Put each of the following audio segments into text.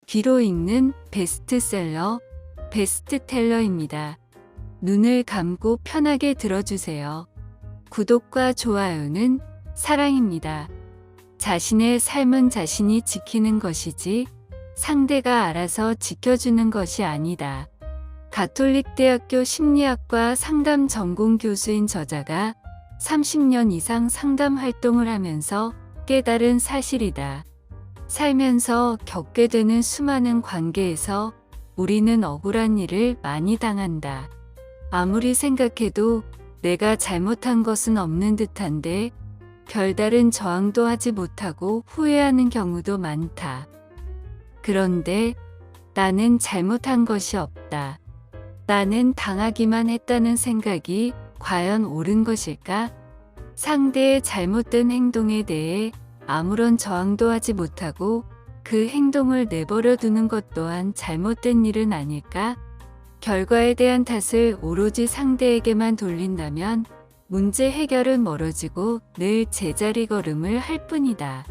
귀로 읽는 베스트셀러, 베스트텔러입니다. 눈을 감고 편하게 들어주세요. 구독과 좋아요는 사랑입니다. 자신의 삶은 자신이 지키는 것이지 상대가 알아서 지켜주는 것이 아니다. 가톨릭대학교 심리학과 상담 전공 교수인 저자가 30년 이상 상담 활동을 하면서 깨달은 사실이다. 살면서 겪게 되는 수많은 관계에서 우리는 억울한 일을 많이 당한다. 아무리 생각해도 내가 잘못한 것은 없는 듯한데 별다른 저항도 하지 못하고 후회하는 경우도 많다. 그런데 나는 잘못한 것이 없다. 나는 당하기만 했다는 생각이 과연 옳은 것일까? 상대의 잘못된 행동에 대해 아무런 저항도 하지 못하고 그 행동을 내버려 두는 것 또한 잘못된 일은 아닐까? 결과에 대한 탓을 오로지 상대에게만 돌린다면 문제 해결은 멀어지고 늘 제자리 걸음을 할 뿐이다.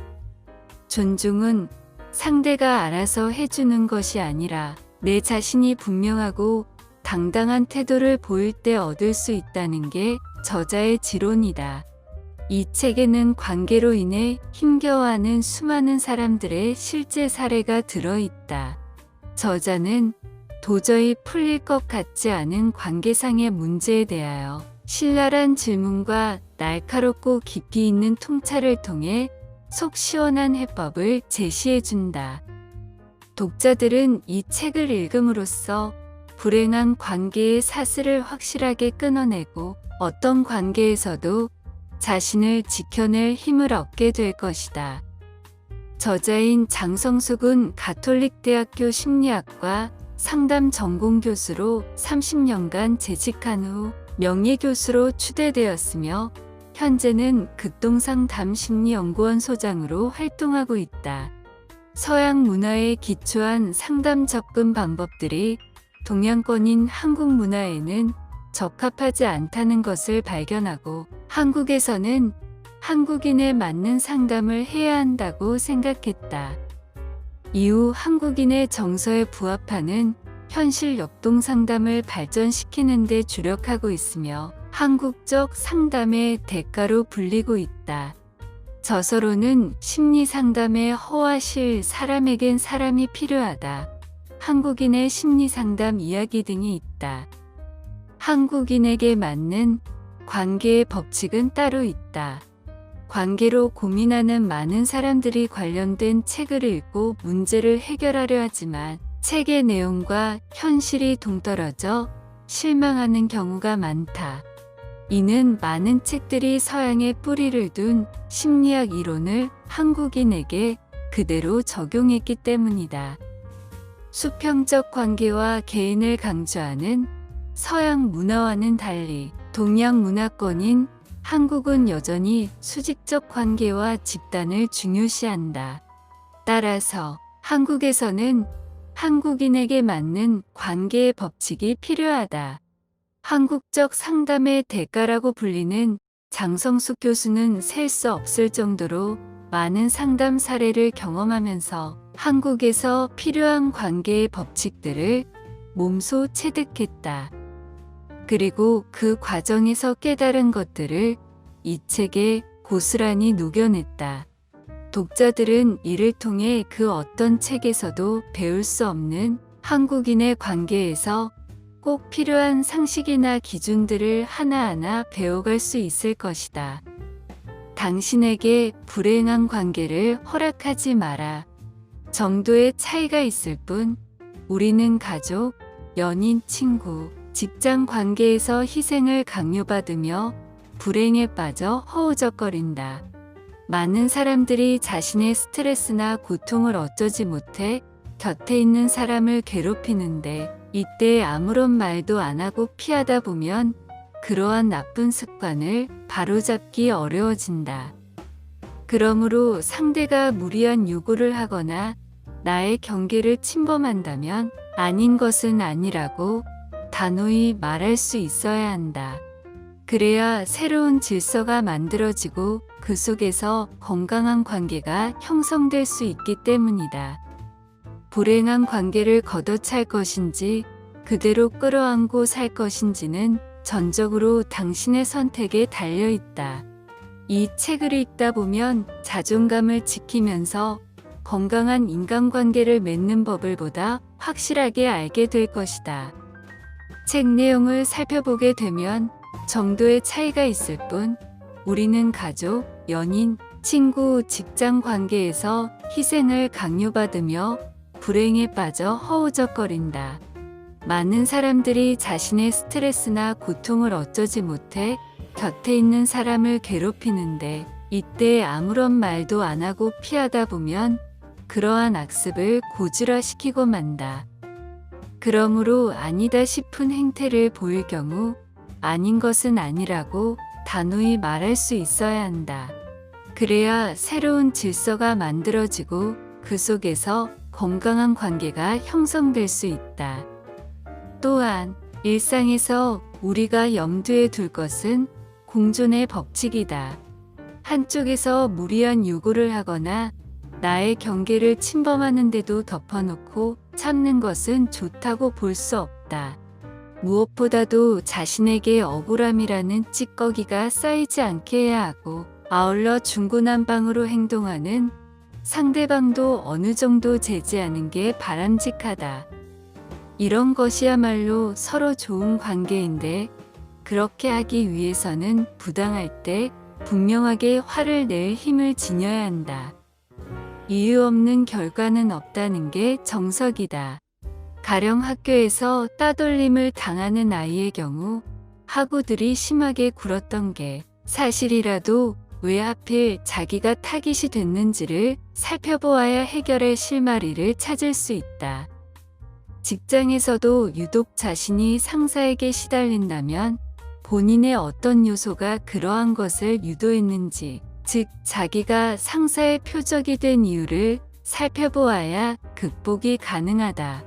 존중은 상대가 알아서 해주는 것이 아니라 내 자신이 분명하고 당당한 태도를 보일 때 얻을 수 있다는 게 저자의 지론이다. 이 책에는 관계로 인해 힘겨워하는 수많은 사람들의 실제 사례가 들어있다. 저자는 도저히 풀릴 것 같지 않은 관계상의 문제에 대하여 신랄한 질문과 날카롭고 깊이 있는 통찰을 통해 속 시원한 해법을 제시해준다. 독자들은 이 책을 읽음으로써 불행한 관계의 사슬을 확실하게 끊어내고 어떤 관계에서도 자신을 지켜낼 힘을 얻게 될 것이다. 저자인 장성숙은 가톨릭대학교 심리학과 상담 전공 교수로 30년간 재직한 후 명예교수로 추대되었으며 현재는 극동상 담심리연구원 소장으로 활동하고 있다. 서양 문화에 기초한 상담 접근 방법들이 동양권인 한국 문화에는 적합하지 않다는 것을 발견하고 한국에서는 한국인에 맞는 상담을 해야 한다고 생각했다. 이후 한국인의 정서에 부합하는 현실 역동 상담을 발전시키는 데 주력하고 있으며 한국적 상담의 대가로 불리고 있다. 저서로는 심리 상담에 허와실 사람에겐 사람이 필요하다. 한국인의 심리 상담 이야기 등이 있다. 한국인에게 맞는 관계의 법칙은 따로 있다. 관계로 고민하는 많은 사람들이 관련된 책을 읽고 문제를 해결하려 하지만 책의 내용과 현실이 동떨어져 실망하는 경우가 많다. 이는 많은 책들이 서양에 뿌리를 둔 심리학 이론을 한국인에게 그대로 적용했기 때문이다. 수평적 관계와 개인을 강조하는 서양 문화와는 달리 동양 문화권인 한국은 여전히 수직적 관계와 집단을 중요시한다. 따라서 한국에서는 한국인에게 맞는 관계의 법칙이 필요하다. 한국적 상담의 대가라고 불리는 장성숙 교수는 셀 수 없을 정도로 많은 상담 사례를 경험하면서 한국에서 필요한 관계의 법칙들을 몸소 체득했다. 그리고 그 과정에서 깨달은 것들을 이 책에 고스란히 녹여냈다. 독자들은 이를 통해 그 어떤 책에서도 배울 수 없는 한국인의 관계에서 꼭 필요한 상식이나 기준들을 하나하나 배워갈 수 있을 것이다. 당신에게 불행한 관계를 허락하지 마라. 정도의 차이가 있을 뿐 우리는 가족, 연인, 친구, 직장 관계에서 희생을 강요받으며 불행에 빠져 허우적거린다. 많은 사람들이 자신의 스트레스나 고통을 어쩌지 못해 곁에 있는 사람을 괴롭히는데 이때 아무런 말도 안 하고 피하다 보면 그러한 나쁜 습관을 바로잡기 어려워진다. 그러므로 상대가 무리한 요구를 하거나 나의 경계를 침범한다면 아닌 것은 아니라고 단호히 말할 수 있어야 한다. 그래야 새로운 질서가 만들어지고 그 속에서 건강한 관계가 형성될 수 있기 때문이다. 불행한 관계를 걷어찰 것인지 그대로 끌어안고 살 것인지는 전적으로 당신의 선택에 달려 있다. 이 책을 읽다 보면 자존감을 지키면서 건강한 인간관계를 맺는 법을 보다 확실하게 알게 될 것이다. 책 내용을 살펴보게 되면 정도의 차이가 있을 뿐 우리는 가족, 연인, 친구, 직장 관계에서 희생을 강요받으며 불행에 빠져 허우적거린다. 많은 사람들이 자신의 스트레스나 고통을 어쩌지 못해 곁에 있는 사람을 괴롭히는데 이때 아무런 말도 안 하고 피하다 보면 그러한 악습을 고질화시키고 만다. 그러므로 아니다 싶은 행태를 보일 경우 아닌 것은 아니라고 단호히 말할 수 있어야 한다. 그래야 새로운 질서가 만들어지고 그 속에서 건강한 관계가 형성될 수 있다. 또한 일상에서 우리가 염두에 둘 것은 공존의 법칙이다. 한쪽에서 무리한 요구를 하거나 나의 경계를 침범하는데도 덮어놓고 참는 것은 좋다고 볼 수 없다. 무엇보다도 자신에게 억울함이라는 찌꺼기가 쌓이지 않게 해야 하고 아울러 중구난방으로 행동하는 상대방도 어느 정도 제지하는 게 바람직하다. 이런 것이야말로 서로 좋은 관계인데 그렇게 하기 위해서는 부당할 때 분명하게 화를 낼 힘을 지녀야 한다. 이유 없는 결과는 없다는 게 정석이다. 가령 학교에서 따돌림을 당하는 아이의 경우 학우들이 심하게 굴었던 게 사실이라도 왜 하필 자기가 타깃이 됐는지를 살펴보아야 해결의 실마리를 찾을 수 있다. 직장에서도 유독 자신이 상사에게 시달린다면 본인의 어떤 요소가 그러한 것을 유도했는지, 즉 자기가 상사의 표적이 된 이유를 살펴보아야 극복이 가능하다.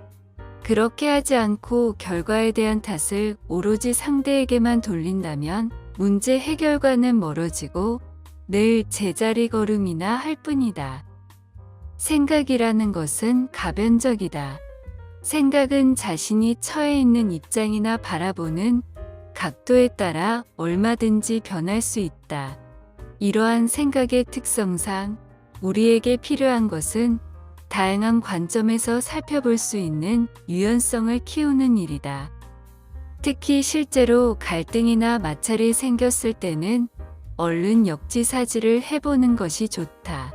그렇게 하지 않고 결과에 대한 탓을 오로지 상대에게만 돌린다면 문제 해결과는 멀어지고 늘 제자리 걸음이나 할 뿐이다. 생각이라는 것은 가변적이다. 생각은 자신이 처해 있는 입장이나 바라보는 각도에 따라 얼마든지 변할 수 있다. 이러한 생각의 특성상 우리에게 필요한 것은 다양한 관점에서 살펴볼 수 있는 유연성을 키우는 일이다. 특히 실제로 갈등이나 마찰이 생겼을 때는 얼른 역지사지를 해보는 것이 좋다.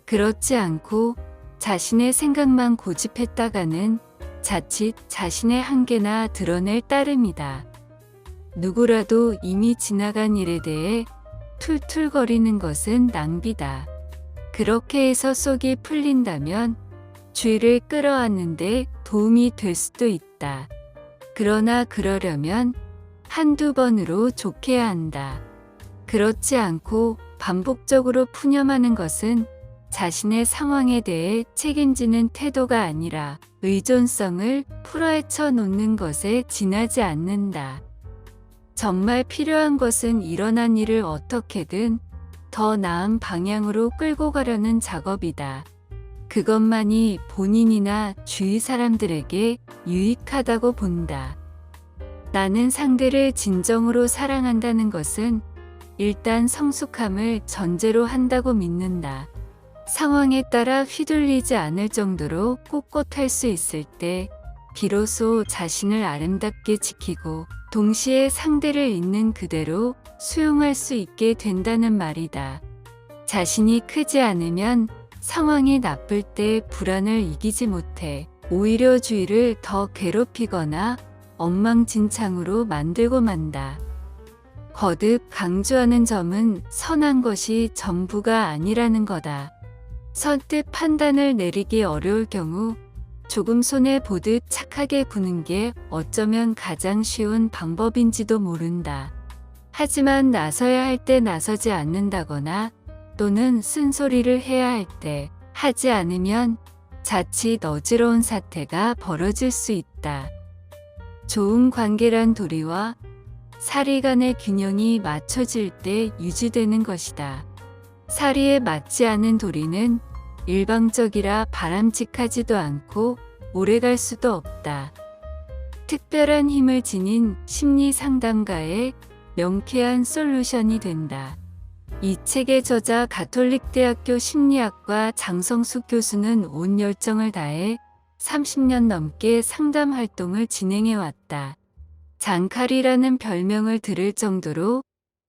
그렇지 않고 자신의 생각만 고집했다가는 자칫 자신의 한계나 드러낼 따름이다. 누구라도 이미 지나간 일에 대해 툴툴거리는 것은 낭비다. 그렇게 해서 속이 풀린다면 주의를 끌어안는데 도움이 될 수도 있다. 그러나 그러려면 한두 번으로 좋게야 한다. 그렇지 않고 반복적으로 푸념하는 것은 자신의 상황에 대해 책임지는 태도가 아니라 의존성을 풀어헤쳐 놓는 것에 지나지 않는다. 정말 필요한 것은 일어난 일을 어떻게든 더 나은 방향으로 끌고 가려는 작업이다. 그것만이 본인이나 주위 사람들에게 유익하다고 본다. 나는 상대를 진정으로 사랑한다는 것은 일단 성숙함을 전제로 한다고 믿는다. 상황에 따라 휘둘리지 않을 정도로 꼿꼿할 수 있을 때 비로소 자신을 아름답게 지키고 동시에 상대를 있는 그대로 수용할 수 있게 된다는 말이다. 자신이 크지 않으면 상황이 나쁠 때 불안을 이기지 못해 오히려 주위를 더 괴롭히거나 엉망진창으로 만들고 만다. 거듭 강조하는 점은 선한 것이 전부가 아니라는 거다. 선뜻 판단을 내리기 어려울 경우 조금 손해보듯 착하게 구는 게 어쩌면 가장 쉬운 방법인지도 모른다. 하지만 나서야 할 때 나서지 않는다거나 또는 쓴소리를 해야 할 때 하지 않으면 자칫 어지러운 사태가 벌어질 수 있다. 좋은 관계란 도리와 사리 간의 균형이 맞춰질 때 유지되는 것이다. 사리에 맞지 않은 도리는 일방적이라 바람직하지도 않고 오래갈 수도 없다. 특별한 힘을 지닌 심리 상담가의 명쾌한 솔루션이 된다. 이 책의 저자 가톨릭대학교 심리학과 장성숙 교수는 온 열정을 다해 30년 넘게 상담 활동을 진행해 왔다. 장칼이라는 별명을 들을 정도로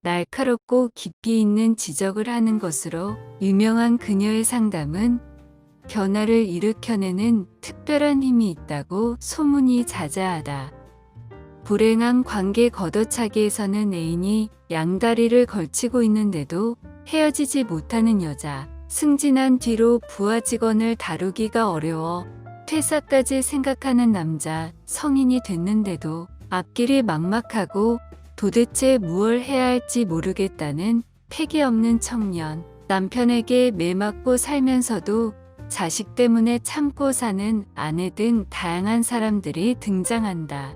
날카롭고 깊이 있는 지적을 하는 것으로 유명한 그녀의 상담은 변화를 일으켜내는 특별한 힘이 있다고 소문이 자자하다. 불행한 관계 걷어차기에서는 애인이 양다리를 걸치고 있는데도 헤어지지 못하는 여자, 승진한 뒤로 부하 직원을 다루기가 어려워 퇴사까지 생각하는 남자, 성인이 됐는데도 앞길이 막막하고 도대체 무엇을 해야 할지 모르겠다는 패기 없는 청년, 남편에게 매맞고 살면서도 자식 때문에 참고 사는 아내 등 다양한 사람들이 등장한다.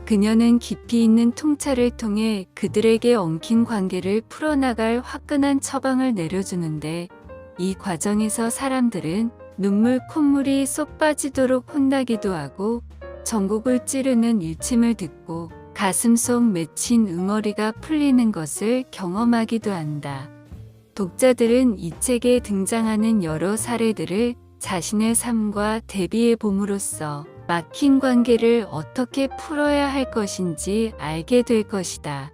그녀는 깊이 있는 통찰을 통해 그들에게 엉킨 관계를 풀어나갈 화끈한 처방을 내려주는데, 이 과정에서 사람들은 눈물 콧물이 쏙 빠지도록 혼나기도 하고 전곡을 찌르는 일침을 듣고 가슴속 맺힌 응어리가 풀리는 것을 경험하기도 한다. 독자들은 이 책에 등장하는 여러 사례들을 자신의 삶과 대비해 봄으로써 막힌 관계를 어떻게 풀어야 할 것인지 알게 될 것이다.